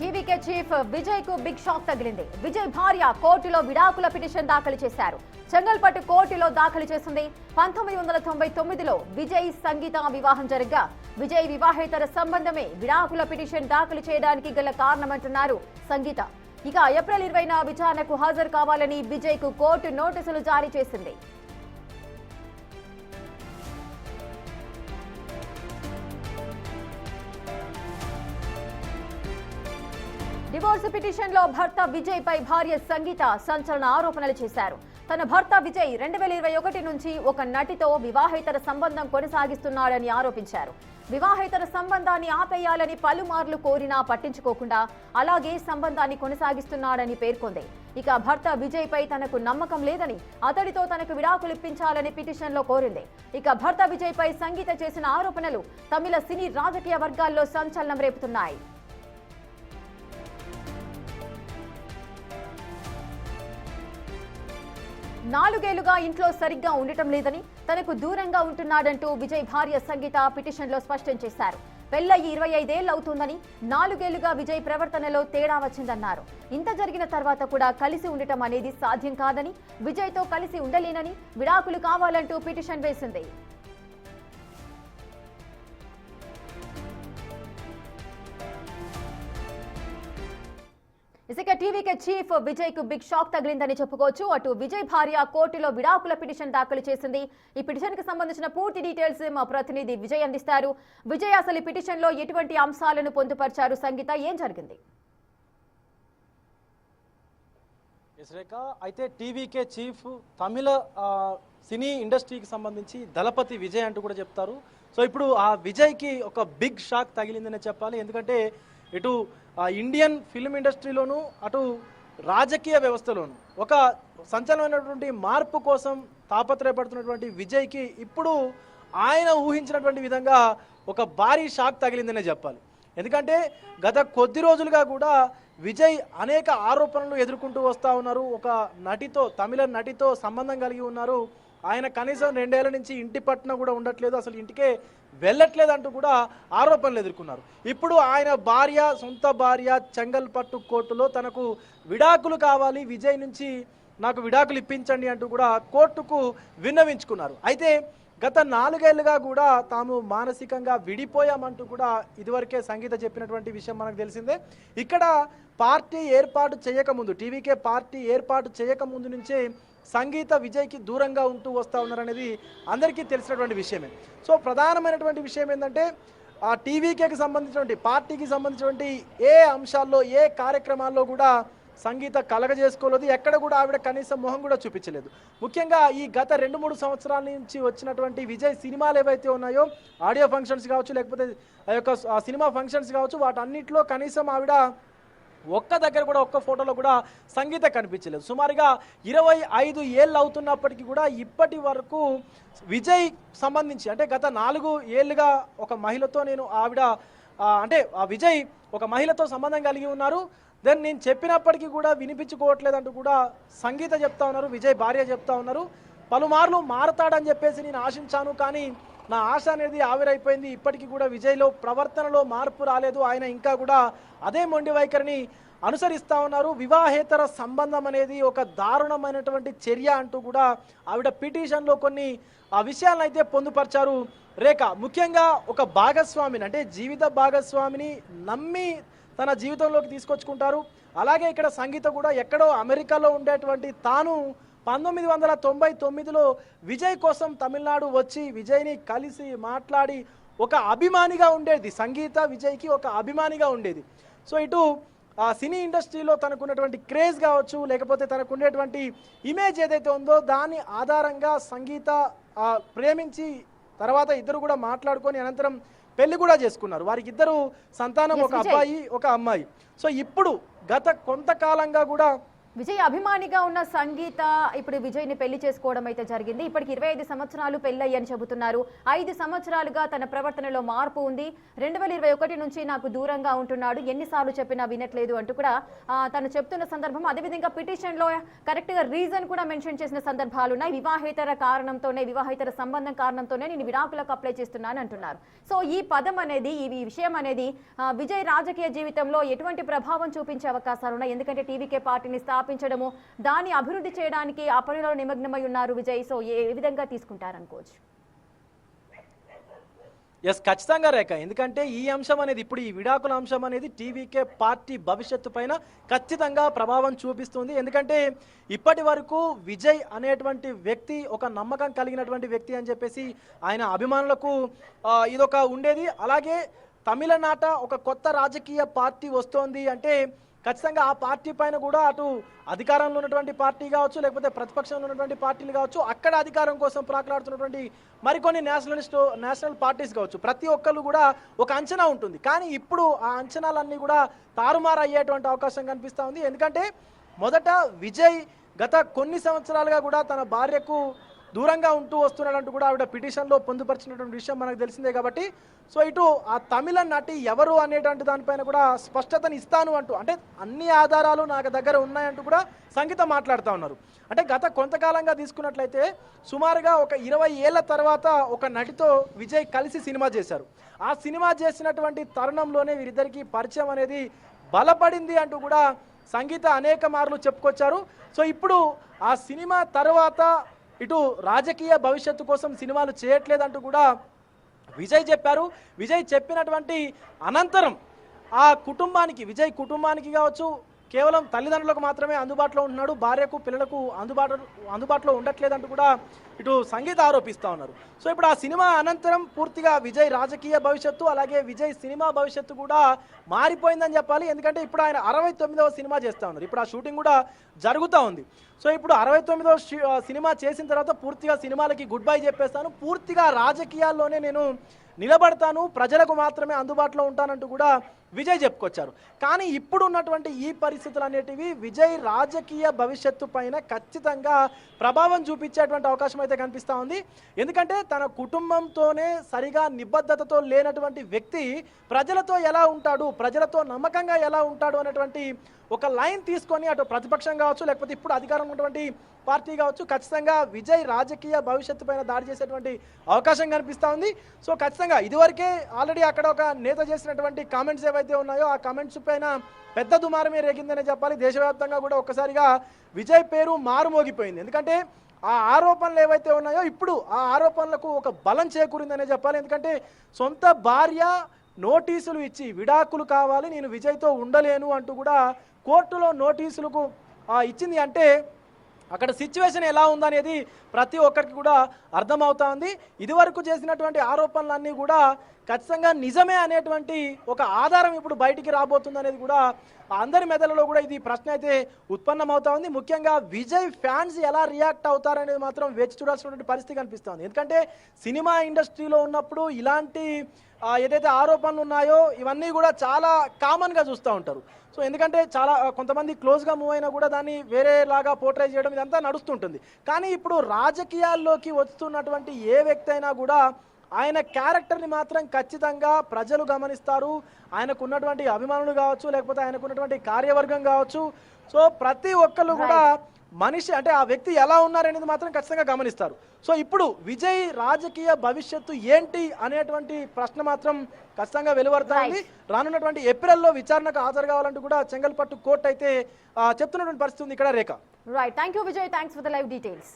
TVK chief Vijay కు big shock తగిలింది. విజయ్ భార్య కోర్టులో విడాకుల పిటిషన్ దాఖలు చేశారు. చెంగల్పట్టు కోర్టులో దాఖలు చేసింది. 1999లో విజయ్ సంగీత వివాహం జరగ్గా విజయ్ వివాహేతర సంబంధమే విడాకుల పిటిషన్ దాఖలు చేయడానికి గల కారణమంటున్నారు సంగీత. ఇక ఏప్రిల్ 20న విచారణకు హాజరు కావాలని విజయ్ కు కోర్టు నోటీసులు జారీ చేసింది. డివోర్స్ పిటిషన్ లో భర్త విజయ్ పై భార్య సంగీత సంచలన ఆరోపణలు చేశారు. తన భర్త విజయ్ 2021 నుంచి ఒక నటితో వివాహేతర సంబంధం కొనసాగిస్తున్నాడని ఆరోపించారు. వివాహేతర సంబంధాన్ని ఆపేయాలని పలుమార్లు కోరినా పట్టించుకోకుండా అలాగే సంబంధాన్ని కొనసాగిస్తున్నాడని పేర్కొంది. ఇక భర్త విజయ్ పై తనకు నమ్మకం లేదని అతడితో తనకు విడాకులు ఇప్పించాలని పిటిషన్ లో కోరింది. ఇక భర్త విజయ్ పై సంగీత చేసిన ఆరోపణలు తమిళ సినీ రాజకీయ వర్గాల్లో సంచలనం రేపుతున్నాయి. నాలుగేళ్లుగా ఇంట్లో సరిగ్గా ఉండటం లేదని, తనకు దూరంగా ఉంటున్నాడంటూ విజయ్ భార్య సంగీత పిటిషన్లో స్పష్టం చేశారు. పెళ్లయ్యి 25 ఏళ్లు అవుతుందని, 4 ఏళ్లుగా విజయ్ ప్రవర్తనలో తేడా వచ్చిందన్నారు. ఇంత జరిగిన తర్వాత కూడా కలిసి ఉండటం అనేది సాధ్యం కాదని, విజయ్తో కలిసి ఉండలేనని, విడాకులు కావాలంటూ పిటిషన్ వేసింది. ఇక టీవీకే చీఫ్ విజయ్ కు బిగ్ షాక్ తగిలిందని చెప్పుకోవచ్చు. అటు విజయ్ భార్య కోర్టులో విడాకుల పిటిషన్ దాఖలు చేసింది. ఈ పిటిషన్ కి సంబంధించిన పూర్తి డీటెయిల్స్ మా ప్రతినిధి విజయ్ అందిస్తారు. విజయ్, అసలు ఈ పిటిషన్ లో ఎటువంటి అంశాలను పొందుపరిచారు? సంగీత, ఏం జరిగింది? అయితే టీవీకే చీఫ్ తమిళ సినీ ఇండస్ట్రీకి సంబంధించి దళపతి విజయ్ అంటూ కూడా చెప్తారు. సో ఇప్పుడు ఆ విజయ్కి ఒక బిగ్ షాక్ తగిలిందనే చెప్పాలి. ఎందుకంటే ఇటు ఇండియన్ ఫిల్మ్ ఇండస్ట్రీలోను అటు రాజకీయ వ్యవస్థలోను ఒక సంచలనమైనటువంటి మార్పు కోసం తాపత్రయపడుతున్నటువంటి విజయ్కి ఇప్పుడు ఆయన ఊహించినటువంటి విధంగా ఒక భారీ షాక్ తగిలిందనే చెప్పాలి. ఎందుకంటే గత కొద్ది రోజులుగా కూడా విజయ్ అనేక ఆరోపణలు ఎదుర్కొంటూ వస్తూ ఉన్నారు. ఒక నటితో, తమిళ నటితో సంబంధం కలిగి ఉన్నారు. ఆయన కనీసం 2 ఏళ్ల నుంచి ఇంటి పట్టున కూడా ఉండట్లేదు, అసలు ఇంటికే వెళ్ళట్లేదు అంటూ కూడా ఆరోపణలు ఎదుర్కొన్నారు. ఇప్పుడు ఆయన భార్య, సొంత భార్య చెంగల్పట్టు కోర్టులో తనకు విడాకులు కావాలి, విజయ్ నుంచి నాకు విడాకులు ఇప్పించండి అంటూ కూడా కోర్టుకు విన్నవించుకున్నారు. అయితే గత 4 ఏళ్లుగా కూడా తాము మానసికంగా విడిపోయామంటూ కూడా ఇదివరకే సంగీత చెప్పినటువంటి విషయం మనకు తెలిసిందే. ఇక్కడ పార్టీ ఏర్పాటు చేయకముందు, టీవీకే పార్టీ ఏర్పాటు చేయకముందు నుంచే సంగీత విజయ్కి దూరంగా ఉంటూ వస్తూ ఉన్నారనేది అందరికీ తెలిసినటువంటి విషయమే. సో ప్రధానమైనటువంటి విషయం ఏంటంటే ఆ టీవీకేకి సంబంధించినటువంటి, పార్టీకి సంబంధించినటువంటి ఏ అంశాల్లో, ఏ కార్యక్రమాల్లో కూడా సంగీత కలగజేసుకోలేదు. ఎక్కడ కూడా ఆవిడ కనీసం మొహం కూడా చూపించలేదు. ముఖ్యంగా ఈ గత 2-3 సంవత్సరాల నుంచి వచ్చినటువంటి విజయ్ సినిమాలు ఏవైతే ఉన్నాయో, ఆడియో ఫంక్షన్స్ కావచ్చు, లేకపోతే ఆ యొక్క సినిమా ఫంక్షన్స్ కావచ్చు, వాటన్నిటిలో కనీసం ఆవిడ ఒక్క దగ్గర కూడా, ఒక్క ఫోటోలో కూడా సంగీత కనిపించలేదు. సుమారుగా 25 ఏళ్ళు అవుతున్నప్పటికీ కూడా ఇప్పటి వరకు విజయ్ సంబంధించి, అంటే గత 4 ఏళ్ళుగా ఒక మహిళతో అంటే ఆ విజయ్ ఒక మహిళతో సంబంధం కలిగి ఉన్నారు. దెన్ నేను చెప్పినప్పటికీ కూడా వినిపించుకోవట్లేదంటూ కూడా సంగీత చెప్తా ఉన్నారు, విజయ్ భార్య చెప్తా ఉన్నారు. పలుమార్లు మారతాడని చెప్పేసి నేను ఆశించాను, కానీ నా ఆశ అనేది ఆవిరైపోయింది. ఇప్పటికీ కూడా విజయ్లో ప్రవర్తనలో మార్పు రాలేదు. ఆయన ఇంకా కూడా అదే మొండి వైఖరిని అనుసరిస్తూ ఉన్నారు. వివాహేతర సంబంధం అనేది ఒక దారుణమైనటువంటి చర్య అంటూ కూడా ఆవిడ పిటిషన్లో కొన్ని విషయాలను అయితే పొందుపరిచారు. రేఖ, ముఖ్యంగా ఒక భాగస్వామిని, అంటే జీవిత భాగస్వామిని నమ్మి తన జీవితంలోకి తీసుకొచ్చుకుంటారు. అలాగే ఇక్కడ సంగీత కూడా ఎక్కడో అమెరికాలో ఉండేటువంటి తాను 1999లో విజయ్ కోసం తమిళనాడు వచ్చి విజయ్ని కలిసి మాట్లాడి ఒక అభిమానిగా ఉండేది. సంగీత విజయ్కి ఒక అభిమానిగా ఉండేది. సో ఇటు సినీ ఇండస్ట్రీలో తనకున్నటువంటి క్రేజ్ కావచ్చు, లేకపోతే తనకుండేటువంటి ఇమేజ్ ఏదైతే ఉందో దాని ఆధారంగా సంగీత ప్రేమించి తర్వాత ఇద్దరు కూడా మాట్లాడుకొని అనంతరం పెళ్లి కూడా చేసుకున్నారు. వారికి ఇద్దరు సంతానం, ఒక అబ్బాయి, ఒక అమ్మాయి. సో ఇప్పుడు గత కొంతకాలంగా కూడా విజయ్ అభిమానిగా ఉన్న సంగీత ఇప్పుడు విజయ్ని పెళ్లి చేసుకోవడం అయితే జరిగింది. ఇప్పటికి 25 సంవత్సరాలు పెళ్ళయ్యి అని చెబుతున్నారు. 5 సంవత్సరాలుగా తన ప్రవర్తనలో మార్పు ఉంది. 2021 నుంచి నాకు దూరంగా ఉంటున్నాడు, ఎన్నిసార్లు చెప్పినా వినట్లేదు అంటూ కూడా తను చెప్తున్న సందర్భం. అదేవిధంగా పిటిషన్లో కరెక్ట్గా రీజన్ కూడా మెన్షన్ చేసిన సందర్భాలు ఉన్నాయి. వివాహేతర సంబంధం కారణంతోనే నేను విడాకులకు అప్లై చేస్తున్నాను అంటున్నారు. సో ఈ పదం అనేది, ఈ విషయం అనేది విజయ్ రాజకీయ జీవితంలో ఎటువంటి ప్రభావం చూపించే అవకాశాలు ఉన్నాయి? ఎందుకంటే టీవీకే పార్టీని స్థాపించడము, దాన్ని అభివృద్ధి చేయడానికి ఆ పనిలో నిమగ్నమై ఉన్నారు విజయ్. సో ఏ విధంగా తీసుకుంటారనుకోవచ్చు? ఎస్, ఖచ్చితంగా రేఖ. ఎందుకంటే ఈ అంశం అనేది, ఇప్పుడు ఈ విడాకుల అంశం అనేది టీవీకే పార్టీ భవిష్యత్తు పైన ఖచ్చితంగా ప్రభావం చూపిస్తుంది. ఎందుకంటే ఇప్పటి వరకు విజయ్ అనేటువంటి వ్యక్తి ఒక నమ్మకం కలిగినటువంటి వ్యక్తి అని చెప్పేసి ఆయన అభిమానులకు ఇదొక ఉండేది. అలాగే తమిళనాట ఒక కొత్త రాజకీయ పార్టీ వస్తోంది అంటే ఖచ్చితంగా ఆ పార్టీ పైన కూడా అటు అధికారంలో ఉన్నటువంటి పార్టీ కావచ్చు, లేకపోతే ప్రతిపక్షంలో ఉన్నటువంటి పార్టీలు కావచ్చు, అక్కడ అధికారం కోసం ప్రాకులాడుతున్నటువంటి మరికొన్ని నేషనల్ పార్టీస్ కావచ్చు, ప్రతి ఒక్కళ్ళు కూడా ఒక అంచనా ఉంటుంది. కానీ ఇప్పుడు ఆ అంచనాలన్నీ కూడా తారుమారు అయ్యేటువంటి అవకాశం కనిపిస్తూ ఉంది. ఎందుకంటే మొదట విజయ్ గత కొన్ని సంవత్సరాలుగా కూడా తన భార్యకు దూరంగా ఉంటూ వస్తున్నాడంటూ కూడా ఆవిడ పిటిషన్లో పొందుపరిచినటువంటి విషయం మనకు తెలిసిందే. కాబట్టి సో ఇటు ఆ తమిళ నటి ఎవరు అనేటువంటి దానిపైన కూడా స్పష్టతని ఇస్తాను అంటూ, అంటే అన్ని ఆధారాలు నాకు దగ్గర ఉన్నాయంటూ కూడా సంగీత మాట్లాడుతూ ఉన్నారు. అంటే గత కొంతకాలంగా తీసుకున్నట్లయితే సుమారుగా ఒక 20 ఏళ్ల తర్వాత ఒక నటితో విజయ్ కలిసి సినిమా చేశారు. ఆ సినిమా చేసినటువంటి తరుణంలోనే వీరిద్దరికీ పరిచయం అనేది బలపడింది అంటూ కూడా సంగీత అనేక మార్లు చెప్పుకొచ్చారు. సో ఇప్పుడు ఆ సినిమా తర్వాత ఇటు రాజకీయ భవిష్యత్తు కోసం సినిమాలు చేయట్లేదంటూ కూడా విజయ్ చెప్పారు. విజయ్ చెప్పినటువంటి అనంతరం ఆ కుటుంబానికి, విజయ్ కుటుంబానికి కావచ్చు, కేవలం తల్లిదండ్రులకు మాత్రమే అందుబాటులో ఉంటున్నాడు, భార్యకు పిల్లలకు అందుబాటులో ఉండట్లేదంటూ కూడా ఇటు సంగీత ఆరోపిస్తూ ఉన్నారు. సో ఇప్పుడు ఆ సినిమా అనంతరం పూర్తిగా విజయ్ రాజకీయ భవిష్యత్తు, అలాగే విజయ్ సినిమా భవిష్యత్తు కూడా మారిపోయిందని చెప్పాలి. ఎందుకంటే ఇప్పుడు ఆయన 69వ సినిమా చేస్తూ ఉన్నారు. ఇప్పుడు ఆ షూటింగ్ కూడా జరుగుతూ ఉంది. సో ఇప్పుడు 69వ సినిమా చేసిన తర్వాత పూర్తిగా సినిమాలకి గుడ్ బై చెప్పేస్తాను, పూర్తిగా రాజకీయాల్లోనే నేను నిలబడతాను, ప్రజలకు మాత్రమే అందుబాటులో ఉంటానంటూ కూడా విజయ్ చెప్పుకొచ్చారు. కానీ ఇప్పుడు ఉన్నటువంటి ఈ పరిస్థితులు అనేటివి విజయ్ రాజకీయ భవిష్యత్తు పైన ఖచ్చితంగా ప్రభావం చూపించేటువంటి అవకాశం అయితే కనిపిస్తూ ఉంది. ఎందుకంటే తన కుటుంబంతోనే సరిగా నిబద్ధతతో లేనటువంటి వ్యక్తి ప్రజలతో ఎలా ఉంటాడు, ప్రజలతో నమ్మకంగా ఎలా ఉంటాడు అనేటువంటి ఒక లైన్ తీసుకొని అటు ప్రతిపక్షం కావచ్చు, లేకపోతే ఇప్పుడు అధికారం ఉన్నటువంటి పార్టీ కావచ్చు, ఖచ్చితంగా విజయ్ రాజకీయ భవిష్యత్తు పైన దాడి చేసేటువంటి అవకాశం కనిపిస్తూ ఉంది. సో ఖచ్చితంగా ఇదివరకే ఆల్రెడీ అక్కడ ఒక నేత చేసినటువంటి కామెంట్స్ ఏవైతే ఉన్నాయో ఆ కామెంట్స్ పైన పెద్ద దుమారమే రేగిందనే చెప్పాలి. దేశవ్యాప్తంగా కూడా ఒక్కసారిగా విజయ్ పేరు మారుమోగిపోయింది. ఎందుకంటే ఆ ఆరోపణలు ఏవైతే ఉన్నాయో ఇప్పుడు ఆ ఆరోపణలకు ఒక బలం చేకూరిందనే చెప్పాలి. ఎందుకంటే సొంత భార్య నోటీసులు ఇచ్చి విడాకులు కావాలి, నేను విజయ్తో ఉండలేను అంటూ కూడా కోర్టులో నోటీసులకు ఇచ్చింది. అంటే అక్కడ సిచ్యువేషన్ ఎలా ఉందనేది ప్రతి ఒక్కరికి కూడా అర్థమవుతా ఉంది. ఇదివరకు చేసినటువంటి ఆరోపణలన్నీ కూడా ఖచ్చితంగా నిజమే అనేటువంటి ఒక ఆధారం ఇప్పుడు బయటికి రాబోతుంది అనేది కూడా అందరి మెదడులో కూడా ఇది ప్రశ్న అయితే ఉత్పన్నమవుతా ఉంది. ముఖ్యంగా విజయ్ ఫ్యాన్స్ ఎలా రియాక్ట్ అవుతారనేది మాత్రం వేచి చూడాల్సినటువంటి పరిస్థితి కనిపిస్తుంది. ఎందుకంటే సినిమా ఇండస్ట్రీలో ఉన్నప్పుడు ఇలాంటి ఏదైతే ఆరోపణలు ఉన్నాయో ఇవన్నీ కూడా చాలా కామన్గా చూస్తూ ఉంటారు. సో ఎందుకంటే చాలా కొంతమంది క్లోజ్గా మూవ్ అయినా కూడా దాన్ని వేరేలాగా పోర్ట్రే చేయడం ఇదంతా నడుస్తుంటుంది. కానీ ఇప్పుడు రాజకీయాల్లోకి వస్తున్నటువంటి ఏ వ్యక్తి అయినా కూడా ఆయన క్యారెక్టర్ని మాత్రం ఖచ్చితంగా ప్రజలు గమనిస్తారు. ఆయనకు ఉన్నటువంటి అభిమానులు కావచ్చు, లేకపోతే ఆయనకు ఉన్నటువంటి కార్యవర్గం కావచ్చు, సో ప్రతి ఒక్కళ్ళు కూడా మనిషి అంటే ఆ వ్యక్తి ఎలా ఉన్నారనేది మాత్రం ఖచ్చితంగా గమనిస్తారు. సో ఇప్పుడు విజయ్ రాజకీయ భవిష్యత్తు ఏంటి అనేటువంటి ప్రశ్న మాత్రం ఖచ్చితంగా వెలువడుతుంది. రానున్నటువంటి ఏప్రిల్లో విచారణకు హాజరు కావాలంటూ కూడా చెంగల్పట్టు కోర్టు అయితే చెప్తున్నటువంటి పరిస్థితి ఉంది ఇక్కడ Rekha. Right, thank you Vijay, thanks for the live details.